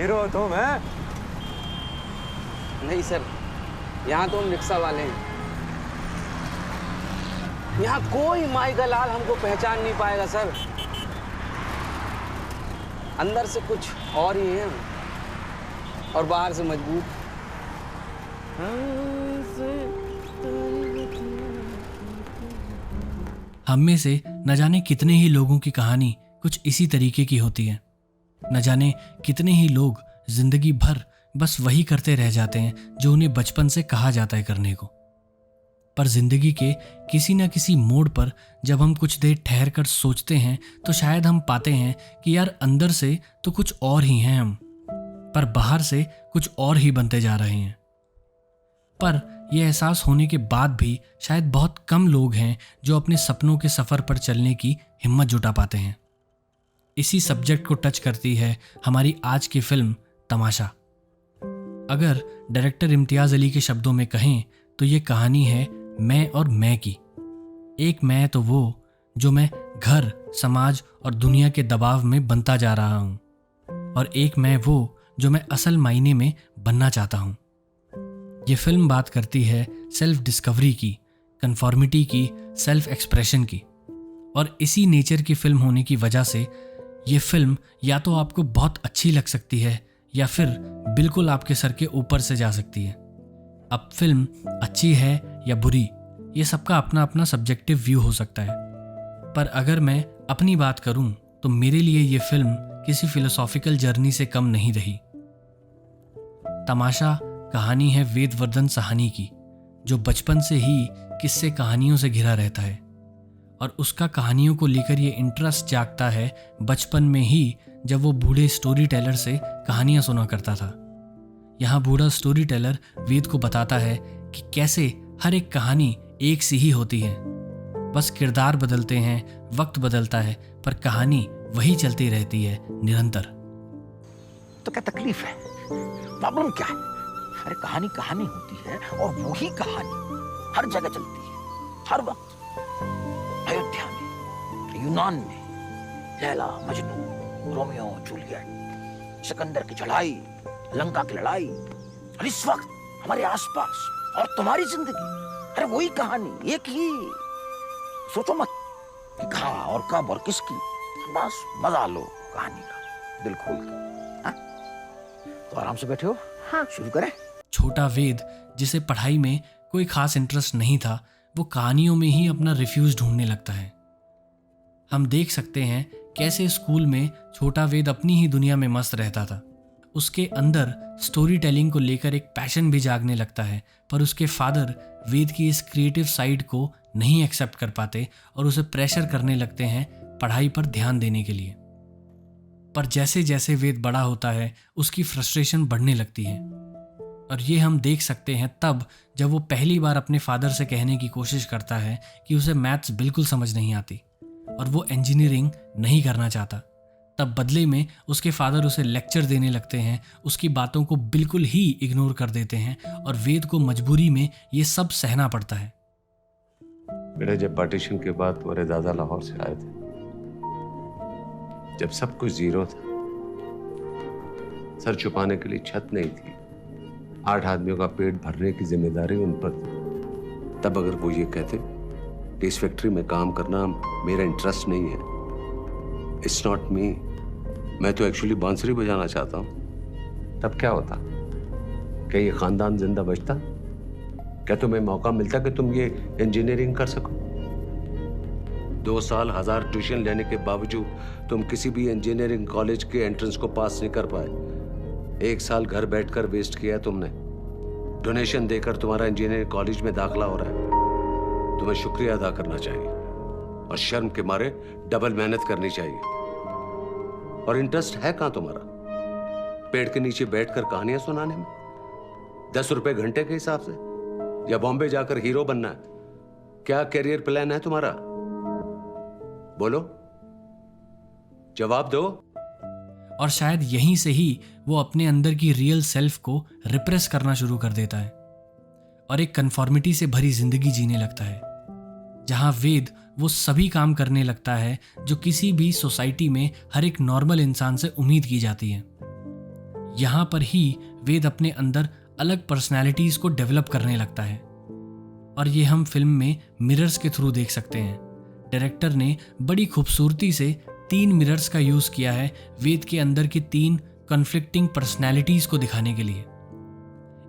Hero तुम है? नहीं सर, यहाँ तो हम रिक्शा वाले हैं। यहाँ कोई माई का लाल हमको पहचान नहीं पाएगा सर। अंदर से कुछ और ही है और बाहर से मजबूत। हम में से न जाने कितने ही लोगों की कहानी कुछ इसी तरीके की होती है। न जाने कितने ही लोग जिंदगी भर बस वही करते रह जाते हैं जो उन्हें बचपन से कहा जाता है करने को। पर जिंदगी के किसी न किसी मोड़ पर जब हम कुछ देर ठहर कर सोचते हैं तो शायद हम पाते हैं कि यार अंदर से तो कुछ और ही हैं हम, पर बाहर से कुछ और ही बनते जा रहे हैं। पर यह एहसास होने के बाद भी शायद बहुत कम लोग हैं जो अपने सपनों के सफ़र पर चलने की हिम्मत जुटा पाते हैं। इसी सब्जेक्ट को टच करती है हमारी आज की फिल्म तमाशा। अगर डायरेक्टर इम्तियाज़ अली के शब्दों में कहें तो ये कहानी है मैं और मैं की। एक मैं तो वो जो मैं घर, समाज और दुनिया के दबाव में बनता जा रहा हूँ, और एक मैं वो जो मैं असल मायने में बनना चाहता हूँ। ये फिल्म बात करती है सेल्फ डिस्कवरी की, कन्फॉर्मिटी की, सेल्फ एक्सप्रेशन की। और इसी नेचर की फिल्म होने की वजह से ये फिल्म या तो आपको बहुत अच्छी लग सकती है या फिर बिल्कुल आपके सर के ऊपर से जा सकती है। अब फिल्म अच्छी है या बुरी, ये सबका अपना अपना सब्जेक्टिव व्यू हो सकता है। पर अगर मैं अपनी बात करूं तो मेरे लिए ये फिल्म किसी फिलोसॉफिकल जर्नी से कम नहीं रही। तमाशा कहानी है वेदवर्धन सहानी की, जो बचपन से ही किस्से कहानियों से घिरा रहता है और उसका कहानियों को लेकर ये इंटरेस्ट जागता है बचपन में ही, जब वो बूढ़े स्टोरी टेलर से कहानियां सुना करता था। यहाँ बूढ़ा स्टोरी टेलर वेद को बताता है कि कैसे हर एक कहानी एक सी ही होती है, बस किरदार बदलते हैं, वक्त बदलता है, पर कहानी वही चलती रहती है निरंतर। तो क्या तकलीफ है? प्रॉब्लम क्या है? अरे कहानी कहानी होती है और वही कहानी हर जगह चलती है, हर वक्त। अयोध्या में, यूनान में, लैला मजनू, रोमियो जूलियट, सिकंदर की चढ़ाई, लंका की लड़ाई, और इस वक्त हमारे आसपास और तुम्हारी जिंदगी, अरे वही कहानी, एक ही। सोचो मत कि कहाँ और कब और किसकी, बस मजा लो कहानी का, दिल खोल के। हाँ? तो आराम से बैठे हो? हाँ, शुरू करें। छोटा वेद, जिसे पढ़ाई में कोई खास इंटरेस्ट नहीं था, वो कहानियों में ही अपना रिफ्यूज ढूंढने लगता है। हम देख सकते हैं कैसे स्कूल में छोटा वेद अपनी ही दुनिया में मस्त रहता था। उसके अंदर स्टोरी टेलिंग को लेकर एक पैशन भी जागने लगता है, पर उसके फादर वेद की इस क्रिएटिव साइड को नहीं एक्सेप्ट कर पाते और उसे प्रेशर करने लगते हैं पढ़ाई पर ध्यान देने के लिए। पर जैसे जैसे वेद बड़ा होता है उसकी फ्रस्ट्रेशन बढ़ने लगती है, और ये हम देख सकते हैं तब जब वो पहली बार अपने फादर से कहने की कोशिश करता है कि उसे मैथ्स बिल्कुल समझ नहीं आती और वो इंजीनियरिंग नहीं करना चाहता। तब बदले में उसके फादर उसे लेक्चर देने लगते हैं, उसकी बातों को बिल्कुल ही इग्नोर कर देते हैं और वेद को मजबूरी में ये सब सहना पड़ता है। बेटा, जब पार्टीशन के बाद तुम्हारे दादा लाहौर से आए थे, जब सब कुछ जीरो था, सर छुपाने के लिए छत नहीं थी, 8 आदमियों का पेट भरने की जिम्मेदारी उन पर थी, तब अगर वो ये कहते कि इस फैक्ट्री में काम करना मेरा इंटरेस्ट नहीं है, इट्स नॉट मी, मैं तो एक्चुअली बांसुरी बजाना चाहता हूं, तब क्या होता? क्या ये खानदान जिंदा बचता? क्या तुम्हें मौका मिलता कि तुम ये इंजीनियरिंग कर सको? 2 साल 1000 ट्यूशन लेने के बावजूद तुम किसी भी इंजीनियरिंग कॉलेज के एंट्रेंस को पास नहीं कर पाए। 1 साल घर बैठकर वेस्ट किया है तुमने। डोनेशन देकर तुम्हारा इंजीनियरिंग कॉलेज में दाखिला हो रहा है। तुम्हें शुक्रिया अदा करना चाहिए और शर्म के मारे डबल मेहनत करनी चाहिए। और इंटरेस्ट है कहां तुम्हारा? पेड़ के नीचे बैठकर कहानियां सुनाने में, 10 रुपए घंटे के हिसाब से, या बॉम्बे जाकर हीरो बनना है? क्या करियर प्लान है तुम्हारा? बोलो, जवाब दो। और शायद यहीं से ही वो अपने अंदर की रियल सेल्फ को रिप्रेस करना शुरू कर देता है और एक कन्फॉर्मिटी से भरी जिंदगी जीने लगता है, जहां वेद वो सभी काम करने लगता है जो किसी भी सोसाइटी में हर एक नॉर्मल इंसान से उम्मीद की जाती है। यहाँ पर ही वेद अपने अंदर अलग पर्सनैलिटीज़ को डेवलप करने लगता है और ये हम फिल्म में मिरर्स के थ्रू देख सकते हैं। डायरेक्टर ने बड़ी खूबसूरती से 3 मिरर्स का यूज़ किया है वेद के अंदर की 3 कॉन्फ्लिक्टिंग पर्सनैलिटीज़ को दिखाने के लिए।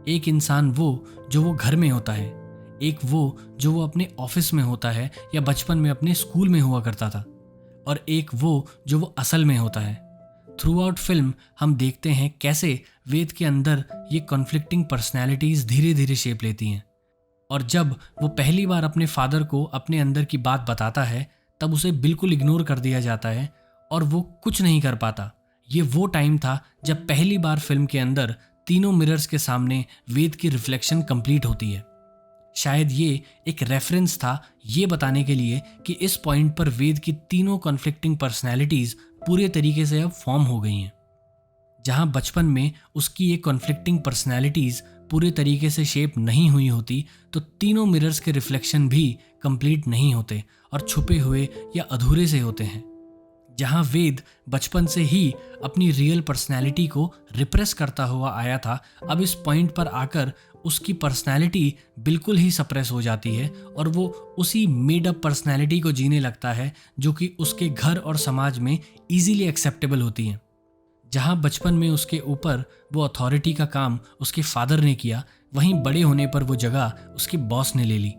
एक इंसान वो जो वो घर में होता है, एक वो जो वो अपने ऑफिस में होता है या बचपन में अपने स्कूल में हुआ करता था, और एक वो जो वो असल में होता है। थ्रू आउट फिल्म हम देखते हैं कैसे वेद के अंदर ये कॉन्फ्लिक्टिंग पर्सनैलिटीज़ धीरे धीरे शेप लेती हैं, और जब वो पहली बार अपने फादर को अपने अंदर की बात बताता है तब उसे बिल्कुल इग्नोर कर दिया जाता है और वो कुछ नहीं कर पाता। ये वो टाइम था जब पहली बार फिल्म के अंदर तीनों मिरर्स के सामने वेद की रिफ्लेक्शन कंप्लीट होती है। शायद ये एक रेफरेंस था ये बताने के लिए कि इस पॉइंट पर वेद की तीनों कॉन्फ्लिक्टिंग पर्सनैलिटीज़ पूरे तरीके से अब फॉर्म हो गई हैं। जहाँ बचपन में उसकी ये कॉन्फ्लिक्टिंग पर्सनैलिटीज़ पूरे तरीके से शेप नहीं हुई होती तो तीनों मिरर्स के रिफ्लेक्शन भी कंप्लीट नहीं होते और छुपे हुए या अधूरे से होते हैं। जहाँ वेद बचपन से ही अपनी रियल पर्सनैलिटी को रिप्रेस करता हुआ आया था, अब इस पॉइंट पर आकर उसकी पर्सनैलिटी बिल्कुल ही सप्रेस हो जाती है और वो उसी मेड अप पर्सनैलिटी को जीने लगता है जो कि उसके घर और समाज में इजीली एक्सेप्टेबल होती है। जहाँ बचपन में उसके ऊपर वो अथॉरिटी का काम उसके फादर ने किया, वहीं बड़े होने पर वो जगह उसके बॉस ने ले ली।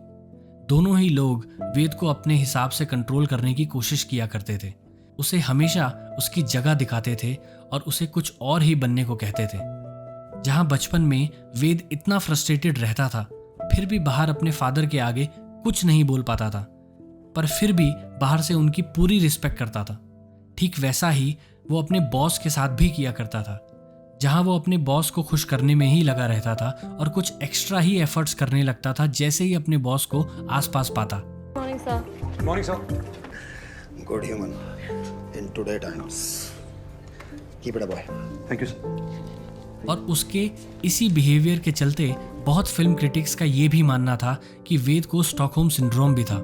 दोनों ही लोग वेद को अपने हिसाब से कंट्रोल करने की कोशिश किया करते थे, उसे हमेशा उसकी जगह दिखाते थे और उसे कुछ और ही बनने को कहते थे। जहाँ बचपन में वेद इतना फ्रस्ट्रेटेड रहता था, फिर भी बाहर अपने फादर के आगे कुछ नहीं बोल पाता था, पर फिर भी बाहर से उनकी पूरी रिस्पेक्ट करता था। ठीक वैसा ही वो अपने बॉस के साथ भी किया करता था, जहाँ वो अपने बॉस को खुश करने में ही लगा रहता था और कुछ एक्स्ट्रा ही एफर्ट्स करने लगता था जैसे ही अपने बॉस को आसपास पाता। Morning, sir. Morning, sir. Good human in today times. Keep it a boy. Thank you, sir. और उसके इसी बिहेवियर के चलते बहुत फिल्म क्रिटिक्स का ये भी मानना था कि वेद को स्टॉकहोम सिंड्रोम भी था।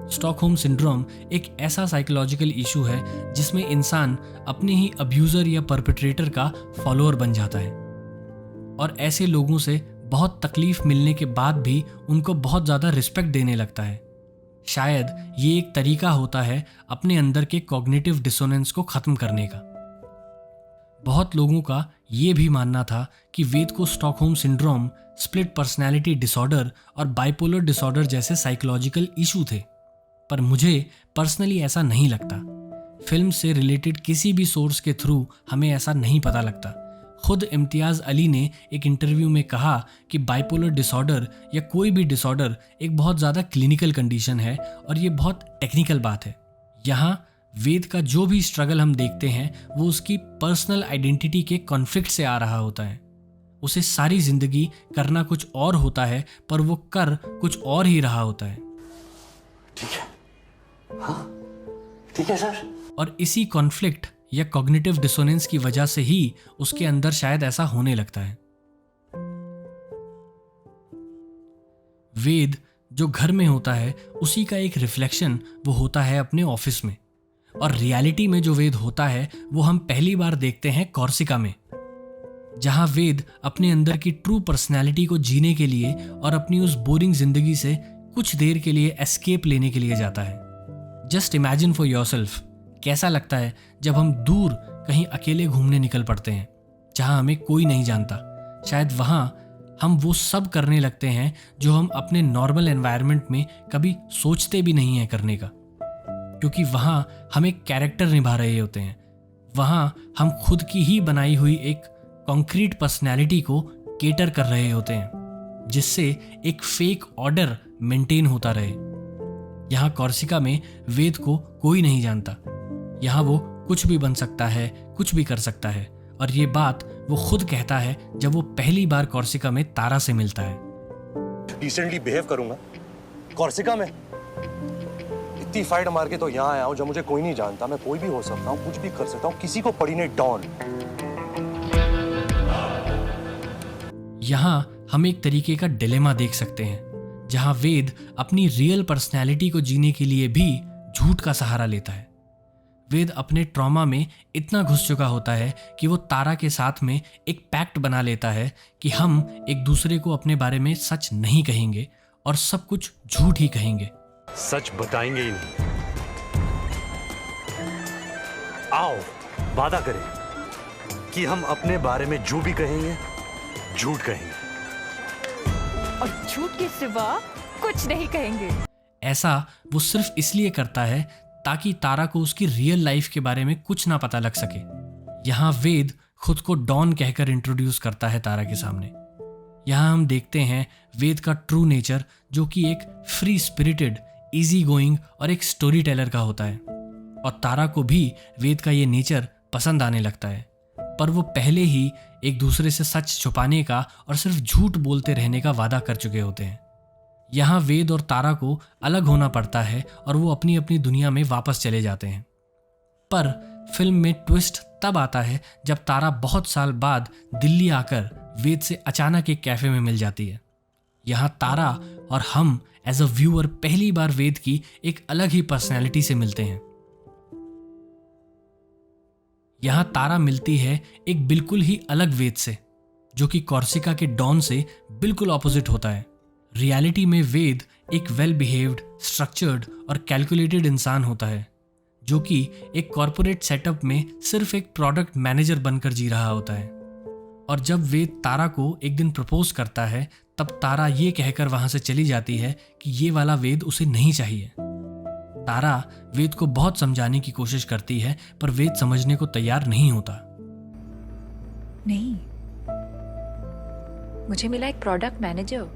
स्टॉकहोम सिंड्रोम एक ऐसा साइकोलॉजिकल इशू है जिसमें इंसान अपने ही अब्यूज़र या परपेट्रेटर का फॉलोअर बन जाता है और ऐसे लोगों से बहुत तकलीफ मिलने के बाद भी उनको बहुत ज़्यादा रिस्पेक्ट देने लगता है। शायद ये एक तरीका होता है अपने अंदर के कॉग्निटिव डिसोनेंस को ख़त्म करने का। बहुत लोगों का ये भी मानना था कि वेद को Stockholm syndrome, split personality disorder और बाइपोलर डिसऑर्डर जैसे साइकोलॉजिकल इशू थे, पर मुझे पर्सनली ऐसा नहीं लगता। फिल्म से रिलेटेड किसी भी सोर्स के थ्रू हमें ऐसा नहीं पता लगता। खुद इम्तियाज़ अली ने एक इंटरव्यू में कहा कि बाइपोलर डिसऑर्डर या कोई भी डिसऑर्डर एक बहुत ज़्यादा क्लिनिकल कंडीशन है और ये बहुत टेक्निकल बात है। यहाँ वेद का जो भी स्ट्रगल हम देखते हैं वो उसकी पर्सनल आइडेंटिटी के कॉन्फ्लिक्ट से आ रहा होता है। उसे सारी जिंदगी करना कुछ और होता है पर वो कर कुछ और ही रहा होता है। ठीक है, हाँ ठीक है सर। और इसी कॉन्फ्लिक्ट या कॉग्निटिव डिसोनेंस की वजह से ही उसके अंदर शायद ऐसा होने लगता है। वेद जो घर में होता है उसी का एक रिफ्लेक्शन वो होता है अपने ऑफिस में, और रियलिटी में जो वेद होता है वो हम पहली बार देखते हैं कॉर्सिका में, जहां वेद अपने अंदर की ट्रू पर्सनैलिटी को जीने के लिए और अपनी उस बोरिंग जिंदगी से कुछ देर के लिए एस्केप लेने के लिए जाता है। जस्ट इमेजिन फॉर योरसेल्फ, कैसा लगता है जब हम दूर कहीं अकेले घूमने निकल पड़ते हैं जहां हमें कोई नहीं जानता। शायद वहां हम वो सब करने लगते हैं जो हम अपने नॉर्मल एनवायरनमेंट में कभी सोचते भी नहीं हैं करने का, क्योंकि वहां हम एक कैरेक्टर निभा रहे होते हैं। वहां हम खुद की ही बनाई हुई एक कॉन्क्रीट पर्सनैलिटी को केटर कर रहे होते हैं, जिससे एक फेक ऑर्डर मेंटेन होता रहे। यहाँ कॉर्सिका में वेद को कोई नहीं जानता। यहाँ वो कुछ भी बन सकता है, कुछ भी कर सकता है, और ये बात वो खुद कहता है जब वो पहली बार कॉर्सिका में तारा से मिलता है। डिसेंटली बिहेव करूंगा कॉर्सिका में, इतनी फाइट मार के तो यहाँ आया हूँ जब मुझे कोई नहीं जानता। मैं कोई भी हो सकता हूँ, कुछ भी कर सकता हूँ, किसी को पड़ी नहीं डॉन। यहाँ हम एक तरीके का डिलेमा देख सकते हैं जहाँ वेद अपनी रियल पर्सनैलिटी को जीने के लिए भी झूठ का सहारा लेता है। वेद अपने ट्रॉमा में इतना घुस चुका होता है कि वो तारा के साथ में एक पैक्ट बना लेता है कि हम एक दूसरे को अपने बारे में सच नहीं कहेंगे और सब कुछ झूठ ही कहेंगे। सच बताएंगे ही नहीं। आओ वादा करें कि हम अपने बारे में जो भी कहेंगे झूठ कहेंगे और झूठ के सिवा कुछ नहीं कहेंगे। ऐसा वो सिर्फ इसलिए करता है ताकि तारा को उसकी रियल लाइफ के बारे में कुछ ना पता लग सके। यहाँ वेद खुद को डॉन कहकर इंट्रोड्यूस करता है तारा के सामने। यहाँ हम देखते हैं वेद का ट्रू नेचर, जो कि एक फ्री स्पिरिटेड, इजी गोइंग और एक स्टोरी टेलर का होता है। और तारा को भी वेद का ये नेचर पसंद आने लगता है, पर वो पहले ही एक दूसरे से सच छुपाने का और सिर्फ झूठ बोलते रहने का वादा कर चुके होते हैं। यहाँ वेद और तारा को अलग होना पड़ता है और वो अपनी अपनी दुनिया में वापस चले जाते हैं। पर फिल्म में ट्विस्ट तब आता है जब तारा बहुत साल बाद दिल्ली आकर वेद से अचानक एक कैफे में मिल जाती है। यहाँ तारा और हम एज अ व्यूअर पहली बार वेद की एक अलग ही पर्सनैलिटी से मिलते हैं। यहाँ तारा मिलती है एक बिल्कुल ही अलग वेद से, जो कि कॉर्सिका के डॉन से बिल्कुल ऑपोजिट होता है। रियलिटी में वेद एक वेल बिहेव्ड, स्ट्रक्चर्ड और कैलकुलेटेड इंसान होता है, जो कि एक कॉरपोरेट सेटअप में सिर्फ एक प्रोडक्ट मैनेजर बनकर जी रहा होता है। और जब वेद तारा को एक दिन प्रपोज करता है, तब तारा ये कहकर वहां से चली जाती है कि ये वाला वेद उसे नहीं चाहिए। तारा वेद को बहुत समझाने की कोशिश करती है, पर वेद समझने को तैयार नहीं होता। नहीं, मुझे मिला एक प्रोडक्ट मैनेजर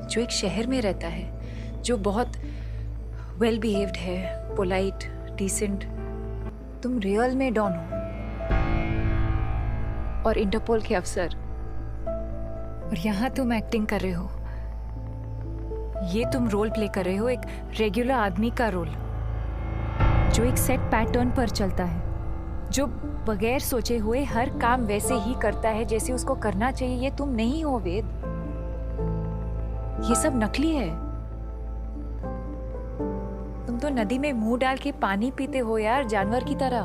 जो एक शहर में रहता है, जो बहुत वेल बिहेव्ड है, पोलाइट, डिसेंट। तुम रियल में डॉन हो और इंटरपोल के अफसर, और यहाँ तुम एक्टिंग कर रहे हो। ये तुम रोल प्ले कर रहे हो एक रेगुलर आदमी का रोल, जो एक सेट पैटर्न पर चलता है, जो बगैर सोचे हुए हर काम वैसे ही करता है जैसे उसको करना चाहिए। ये तुम नहीं हो वेद, ये सब नकली है। तुम तो नदी में मुंह डाल के पानी पीते हो यार, जानवर की तरह।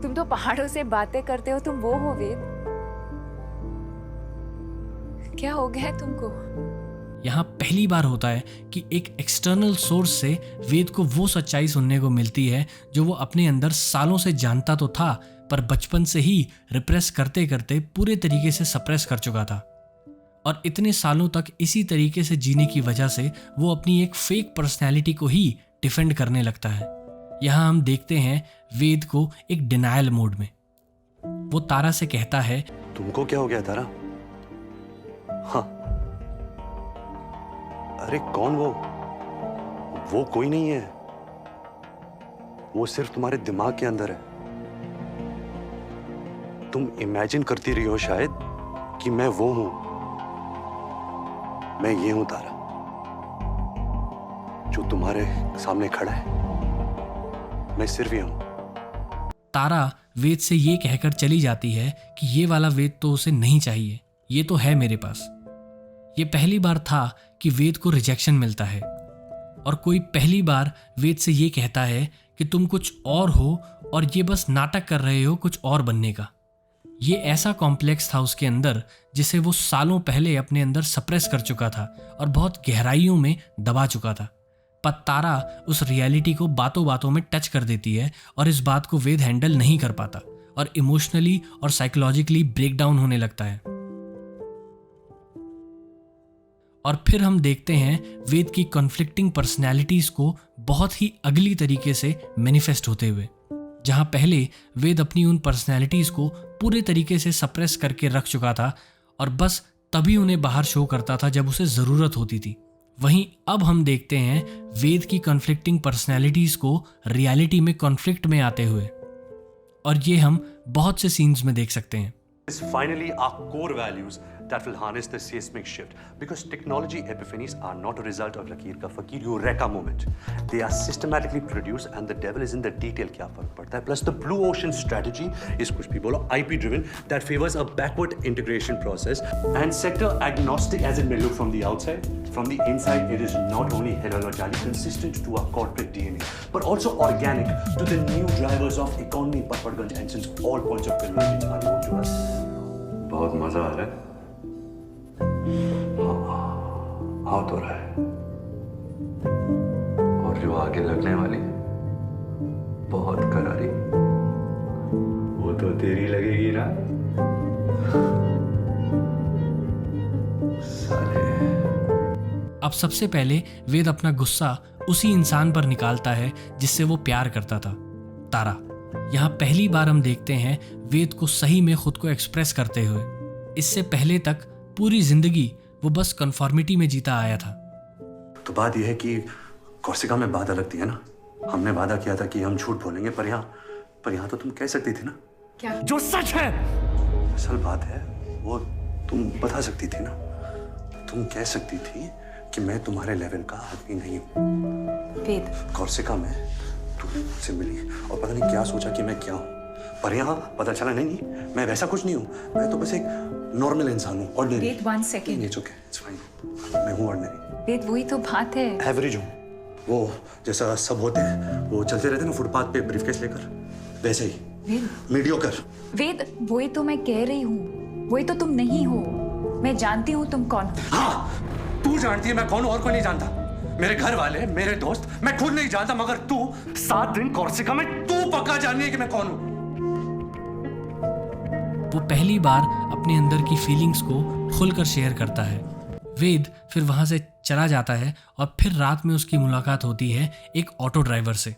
तुम तो पहाड़ों से बातें करते हो, तुम वो हो वेद। क्या हो गया है तुमको? यहाँ पहली बार होता है कि एक एक्सटर्नल सोर्स से वेद को वो सच्चाई सुनने को मिलती है जो वो अपने अंदर सालों से जानता तो था, पर बचपन से ही रिप्रेस करते करते पूरे तरीके से सप्रेस कर चुका था। और इतने सालों तक इसी तरीके से जीने की वजह से वो अपनी एक फेक पर्सनैलिटी को ही डिफेंड करने लगता है। यहाँ हम देखते हैं वेद को एक डिनायल मोड में। वो तारा से कहता है, तुमको क्या हो गया तारा? हाँ, अरे कौन वो कोई नहीं है, वो सिर्फ तुम्हारे दिमाग के अंदर है। तुम इमेजिन करती रही हो शायद कि मैं वो हूं। मैं ये हूं तारा, जो तुम्हारे सामने खड़ा है। मैं सिर्फ ये हूं। तारा वेद से ये कहकर चली जाती है कि ये वाला वेद तो उसे नहीं चाहिए, ये तो है मेरे पास। ये पहली बार था कि वेद को रिजेक्शन मिलता है, और कोई पहली बार वेद से ये कहता है कि तुम कुछ और हो और ये बस नाटक कर रहे हो कुछ और बनने का। ये ऐसा कॉम्प्लेक्स था उसके अंदर जिसे वो सालों पहले अपने अंदर सप्रेस कर चुका था और बहुत गहराइयों में दबा चुका था। पर तारा उस रियलिटी को बातों बातों में टच कर देती है और इस बात को वेद हैंडल नहीं कर पाता और इमोशनली और साइकोलॉजिकली ब्रेक डाउन होने लगता है। और फिर हम देखते हैं वेद की कॉन्फ्लिक्टिंग पर्सनैलिटीज को बहुत ही अगली तरीके से मैनिफेस्ट होते हुए। जहां पहले वेद अपनी उन पर्सनैलिटीज को पूरे तरीके से सप्रेस करके रख चुका था और बस तभी उन्हें बाहर शो करता था जब उसे ज़रूरत होती थी, वहीं अब हम देखते हैं वेद की कॉन्फ्लिक्टिंग पर्सनैलिटीज को रियलिटी में कॉन्फ्लिक्ट में आते हुए, और ये हम बहुत से सीन्स में देख सकते हैं। Finally, our core values that will harness the seismic shift. Because technology epiphanies are not a result of Lakeer ka Fakir Eureka moment. They are systematically produced, and the devil is in the detail. क्या फर्क पड़ता है? Plus the blue ocean strategy is कुछ भी बोलो IP driven that favors a backward integration process and sector agnostic as it may look from the outside. From the inside, it is not only heterologically consistent to our corporate DNA, but also organic to the new drivers of economy, Patparganj, and since all points of convergence are known to us. बहुत मजा आ रहा है। हाँ तो रहा है। और जो आगे लगने वाली बहुत करारी, वो तो तेरी लगेगी ना साले। अब सबसे पहले वेद अपना गुस्सा उसी इंसान पर निकालता है जिससे वो प्यार करता था, तारा। यहाँ पहली बार हम देखते हैं वेद को सही में खुद को एक्सप्रेस करते हुए। इससे पहले तक पूरी जिंदगी वो बस कन्फॉर्मिटी में जीता आया था। तो बात यह है कि कोर्सिका में बात अलग थी, है ना? हमने वादा किया था कि हम झूठ बोलेंगे, पर यहाँ तो तुम कह सकती थी ना क्या? जो सच है। असल बात है वो तुम बता सकती थी ना। तुम कह सकती थी कि मैं तुम्हारे लेवल का आदमी नहीं हूँ। वेद, कोर्सिका में तू मुझसे मिली और पता नहीं क्या सोचा कि मैं क्या हूँ, पर यहाँ पता चला नहीं मैं वैसा कुछ नहीं हूँ। मैं तो बस एक नॉर्मल इंसान हूँ, ordinary. Ved, 1 second। It's okay, it's fine. मैं हूँ ऑर्डिनरी। वेद, वही तो बात है। एवरेज हूँ, वो जैसा सब होते हैं, वो चलते रहते हैं ना फुटपाथ पे ब्रीफकेस लेकर, वैसे ही। वेद, मीडियोकर। वेद, वही तो मैं कह रही हूँ, वही तो तुम नहीं हो। मैं जानती हूँ तुम कौन हो। हाँ, तू जानती है मैं कौन हूँ और कोई नहीं जानता। मेरे घर वाले, मेरे दोस्त, मैं खुद नहीं जानता, मगर तू 7 दिन कोर्सिका में तू पक्का जाननी है कि मैं कौन हूँ। वो पहली बार अपने अंदर की फीलिंग्स को खुलकर शेयर करता है। वेद फिर वहां से चला जाता है और फिर रात में उसकी मुलाकात होती है एक ऑटो ड्राइवर से।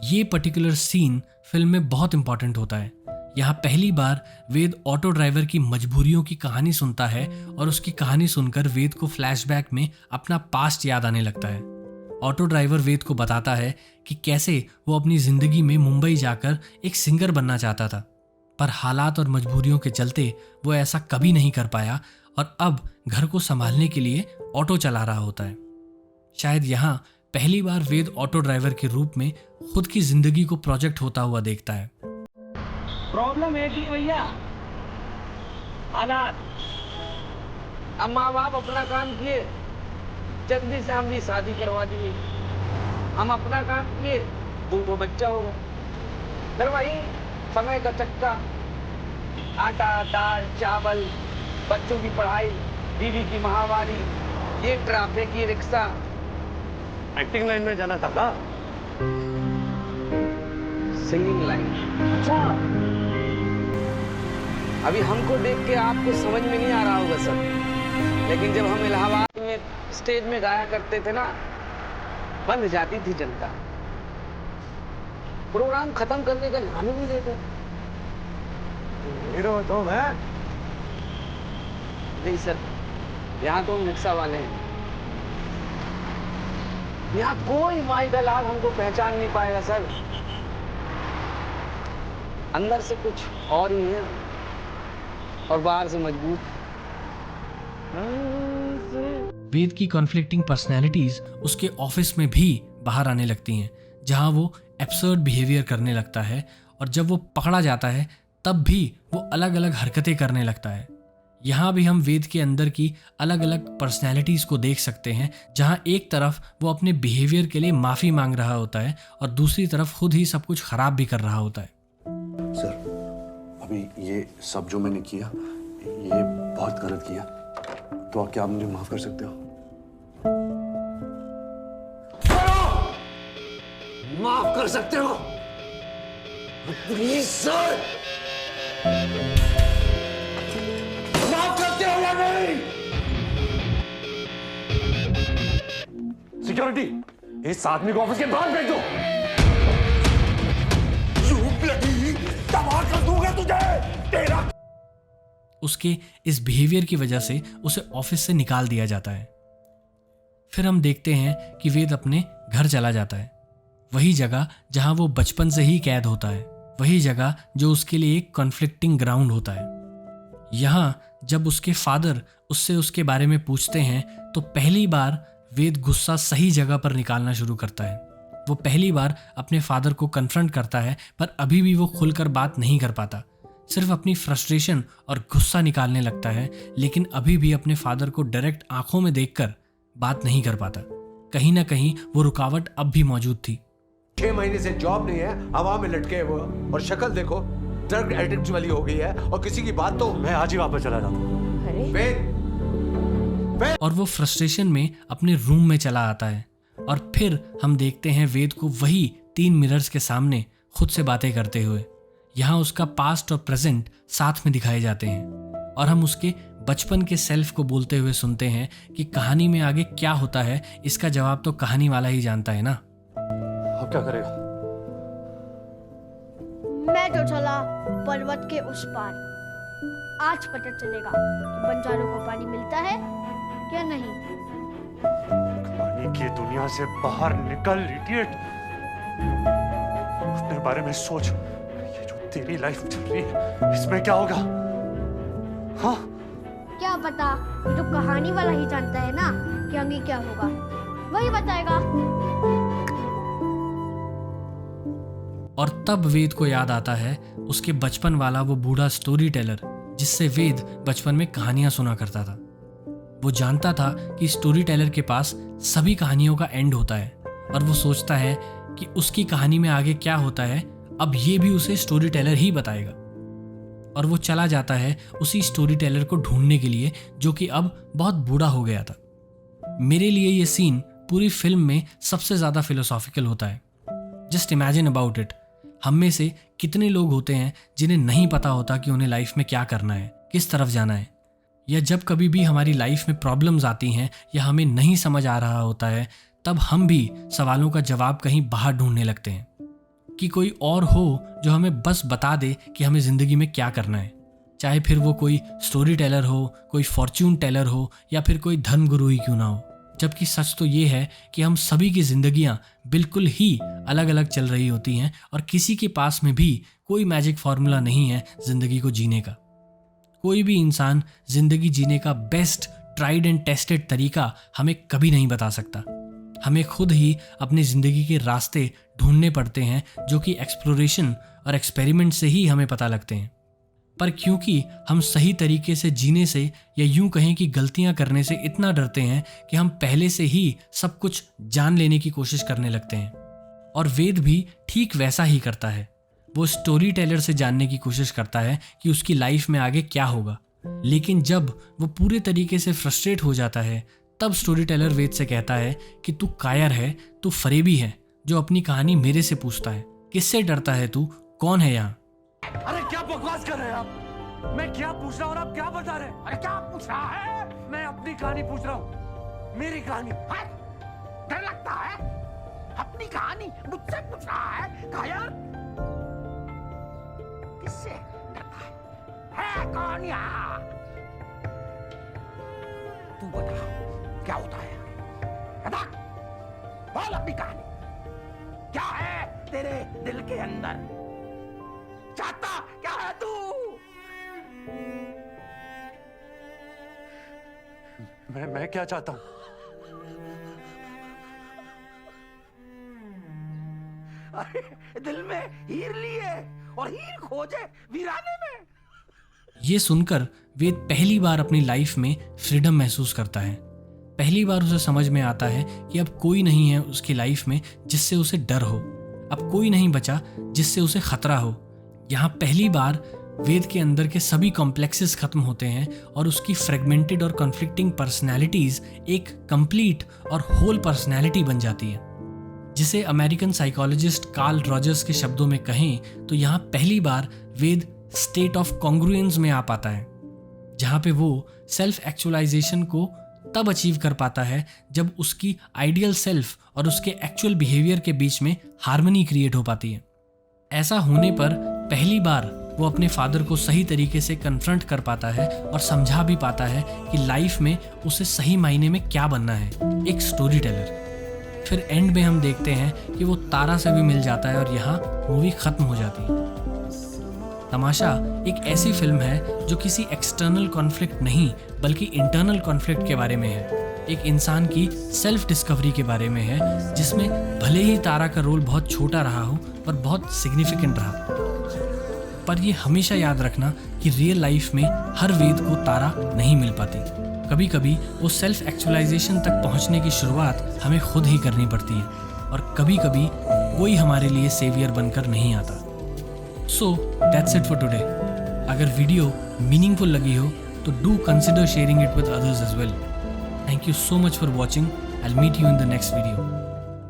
ये पर्टिकुलर सीन फिल्म में बहुत इंपॉर्टेंट होता है। यहाँ पहली बार वेद ऑटो ड्राइवर की मजबूरियों की कहानी सुनता है और उसकी कहानी सुनकर वेद को फ्लैशबैक में अपना पास्ट याद आने लगता है। ऑटो ड्राइवर वेद को बताता है कि कैसे वो अपनी ज़िंदगी में मुंबई जाकर एक सिंगर बनना चाहता था, पर हालात और मजबूरियों के चलते वो ऐसा कभी नहीं कर पाया और अब घर को संभालने के लिए ऑटो चला रहा होता है। शायद यहाँ पहली बार वेद ऑटो ड्राइवर के रूप में खुद की ज़िंदगी को प्रोजेक्ट होता हुआ देखता है। प्रॉब्लम है कि भैया हालात, अब माँ बाप अपना काम किए, जल्दी से हमने शादी करवा दी। हम अपना काम किए, वो बच्चा हो गया। फिर वही समय का चक्का, आटा दाल चावल, बच्चों की पढ़ाई, बीवी की महामारी, ये ट्रैफिक, ये रिक्शा। एक्टिंग लाइन में जाना था का? Singing line. अच्छा, अभी हमको देख के आपको समझ में नहीं आ रहा होगा सब, लेकिन जब हम इलाहाबाद में स्टेज में गाया करते थे ना, बंद जाती थी जनता। प्रोग्राम खत्म करने का नाम ही नहीं देते। हीरो तो मैं नहीं सर, यहाँ तो हम रिक्शा वाले हैं। यहाँ कोई माई दलाल हमको पहचान नहीं पाएगा सर। अंदर से कुछ और ही है और बाहर से मजबूत। वेद की कॉन्फ्लिक्टिंग पर्सनैलिटीज उसके ऑफिस में भी बाहर आने लगती हैं, जहां वो एब्सर्ड बिहेवियर करने लगता है और जब वो पकड़ा जाता है तब भी वो अलग अलग हरकतें करने लगता है। यहाँ भी हम वेद के अंदर की अलग अलग पर्सनैलिटीज को देख सकते हैं, जहाँ एक तरफ वो अपने बिहेवियर के लिए माफ़ी मांग रहा होता है और दूसरी तरफ खुद ही सब कुछ खराब भी कर रहा होता है। सर, अभी ये सब जो मैंने किया, ये बहुत गलत किया, तो क्या आप मुझे माफ कर सकते हो? माफ कर सकते हो प्लीज सर, माफ करते हो या नहीं? सिक्योरिटी, इस आदमी को ऑफिस के बाहर भेज दो। कर दूंगा तुझे, तेरा। उसके इस बिहेवियर की वजह से उसे ऑफिस से निकाल दिया जाता है। फिर हम देखते हैं कि वेद अपने घर चला जाता है, वही जगह जहां वो बचपन से ही कैद होता है, वही जगह जो उसके लिए एक कॉन्फ्लिक्टिंग ग्राउंड होता है। यहाँ जब उसके फादर उससे उसके बारे में पूछते हैं तो पहली बार वेद गुस्सा सही जगह पर निकालना शुरू करता है। वो पहली बार अपने फादर को कन्फ्रंट करता है, पर अभी भी वो खुलकर बात नहीं कर पाता। सिर्फ अपनी फ्रस्ट्रेशन और गुस्सा निकालने लगता है, लेकिन अभी भी अपने फादर को डायरेक्ट आंखों में देखकर बात नहीं कर पाता। कहीं ना कहीं वो रुकावट अब भी मौजूद थी। 6 महीने से जॉब नहीं है, हवा में लटके वो, और शक्ल देखो ड्रग एडिक्ट वाली हो गई है, और किसी की बात तो मैं आज ही वापस चला जाता हूँ। वेद, और वो फ्रस्ट्रेशन में अपने रूम में चला आता है और फिर हम देखते हैं वेद को वही 3 मिरर्स के सामने खुद से बातें करते हुए। यहाँ उसका पास्ट और प्रेजेंट साथ में दिखाए जाते हैं और हम उसके बचपन के सेल्फ को बोलते हुए सुनते हैं कि कहानी में आगे क्या होता है इसका जवाब तो कहानी वाला ही जानता है ना। अब क्या करेगा? मैं तो चला पर्वत के उस पार। आज पता चलेगा कि बंजारों को पानी मिलता है या नहीं। कहानी की दुनिया से बाहर निकल इडियट। अपने बारे में सोच। ये जो तेरी लाइफ चल रही है इसमें क्या होगा? हाँ, क्या पता, ये तो कहानी वाला ही जानता है ना कि आगे क्या होगा, वही बताएगा। और तब वेद को याद आता है उसके बचपन वाला वो बूढ़ा स्टोरी टेलर जिससे वेद बचपन में कहानियां सुना करता था। वो जानता था कि स्टोरी टेलर के पास सभी कहानियों का एंड होता है और वो सोचता है कि उसकी कहानी में आगे क्या होता है अब ये भी उसे स्टोरी टेलर ही बताएगा। और वो चला जाता है उसी स्टोरी टेलर को ढूंढने के लिए जो कि अब बहुत बूढ़ा हो गया था। मेरे लिए ये सीन पूरी फिल्म में सबसे ज़्यादा फिलोसॉफिकल होता है। Just imagine about it. हम में से कितने लोग होते हैं जिन्हें नहीं पता होता कि उन्हें लाइफ में क्या करना है, किस तरफ जाना है, या जब कभी भी हमारी लाइफ में प्रॉब्लम्स आती हैं या हमें नहीं समझ आ रहा होता है तब हम भी सवालों का जवाब कहीं बाहर ढूंढने लगते हैं कि कोई और हो जो हमें बस बता दे कि हमें ज़िंदगी में क्या करना है। चाहे फिर वो कोई स्टोरी टेलर हो, कोई फॉर्च्यून टेलर हो या फिर कोई धर्मगुरु ही क्यों ना हो। जबकि सच तो ये है कि हम सभी की जिंदगियां बिल्कुल ही अलग अलग चल रही होती हैं और किसी के पास में भी कोई मैजिक फॉर्मूला नहीं है जिंदगी को जीने का। कोई भी इंसान जिंदगी जीने का बेस्ट ट्राइड एंड टेस्टेड तरीका हमें कभी नहीं बता सकता। हमें खुद ही अपनी जिंदगी के रास्ते ढूंढने पड़ते हैं जो कि एक्सप्लोरेशन और एक्सपेरिमेंट से ही हमें पता लगते हैं। पर क्योंकि हम सही तरीके से जीने से या यूं कहें कि गलतियां करने से इतना डरते हैं कि हम पहले से ही सब कुछ जान लेने की कोशिश करने लगते हैं। और वेद भी ठीक वैसा ही करता है। वो स्टोरी टेलर से जानने की कोशिश करता है कि उसकी लाइफ में आगे क्या होगा, लेकिन जब वो पूरे तरीके से फ्रस्ट्रेट हो जाता है तब स्टोरी टेलर वेद से कहता है कि तू कायर है, तू फरेबी है जो अपनी कहानी मेरे से पूछता है। किससे डरता है तू? कौन है यहाँ? अरे क्या बकवास कर रहे हैं आप? मैं क्या पूछ रहा हूँ और आप क्या बता रहे हैं? अरे क्या पूछ रहा है? मैं अपनी कहानी पूछ रहा हूँ, मेरी कहानी। डर लगता है? अपनी कहानी मुझसे पूछ रहा है? कायर? किससे डरता है कौन यहाँ? तू बता क्या होता है? बता, बोल अपनी कहानी। क्या है तेरे दिल के अंदर? चाहता क्या है तू? मैं क्या चाहता हूं? अरे दिल में हीर लिए और हीर खोजे वीराने में। ये सुनकर वेद पहली बार अपनी लाइफ में फ्रीडम महसूस करता है। पहली बार उसे समझ में आता है कि अब कोई नहीं है उसकी लाइफ में जिससे उसे डर हो, अब कोई नहीं बचा जिससे उसे खतरा हो। यहाँ पहली बार वेद के अंदर के सभी कॉम्प्लेक्सेस खत्म होते हैं और उसकी फ्रेगमेंटेड और कॉन्फ्लिक्टिंग पर्सनैलिटीज एक कंप्लीट और होल पर्सनैलिटी बन जाती है। जिसे अमेरिकन साइकोलॉजिस्ट कार्ल रॉजर्स के शब्दों में कहें तो यहाँ पहली बार वेद स्टेट ऑफ कॉन्ग्रुएंस में आ पाता है, जहाँ पे वो सेल्फ एक्चुअलाइजेशन को तब अचीव कर पाता है जब उसकी आइडियल सेल्फ और उसके एक्चुअल बिहेवियर के बीच में हार्मनी क्रिएट हो पाती है। ऐसा होने पर पहली बार वो अपने फादर को सही तरीके से कन्फ्रंट कर पाता है और समझा भी पाता है कि लाइफ में उसे सही मायने में क्या बनना है, एक स्टोरी टेलर। फिर एंड में हम देखते हैं कि वो तारा से भी मिल जाता है और यहाँ मूवी खत्म हो जाती है। तमाशा एक ऐसी फिल्म है जो किसी एक्सटर्नल कॉन्फ्लिक्ट नहीं बल्कि इंटरनल कॉन्फ्लिक्ट के बारे में है, एक इंसान की सेल्फ डिस्कवरी के बारे में है, जिसमें भले ही तारा का रोल बहुत छोटा रहा हो पर बहुत सिग्निफिकेंट रहा। पर ये हमेशा याद रखना कि रियल लाइफ में हर वेद को तारा नहीं मिल पाती। कभी कभी वो सेल्फ एक्चुअलाइजेशन तक पहुंचने की शुरुआत हमें खुद ही करनी पड़ती है, और कभी कभी कोई हमारे लिए सेवियर बनकर नहीं आता। So that's it for today. अगर वीडियो मीनिंगफुल लगी हो तो do consider sharing it with others as well. Thank you so much for watching. I'll meet you in the next video.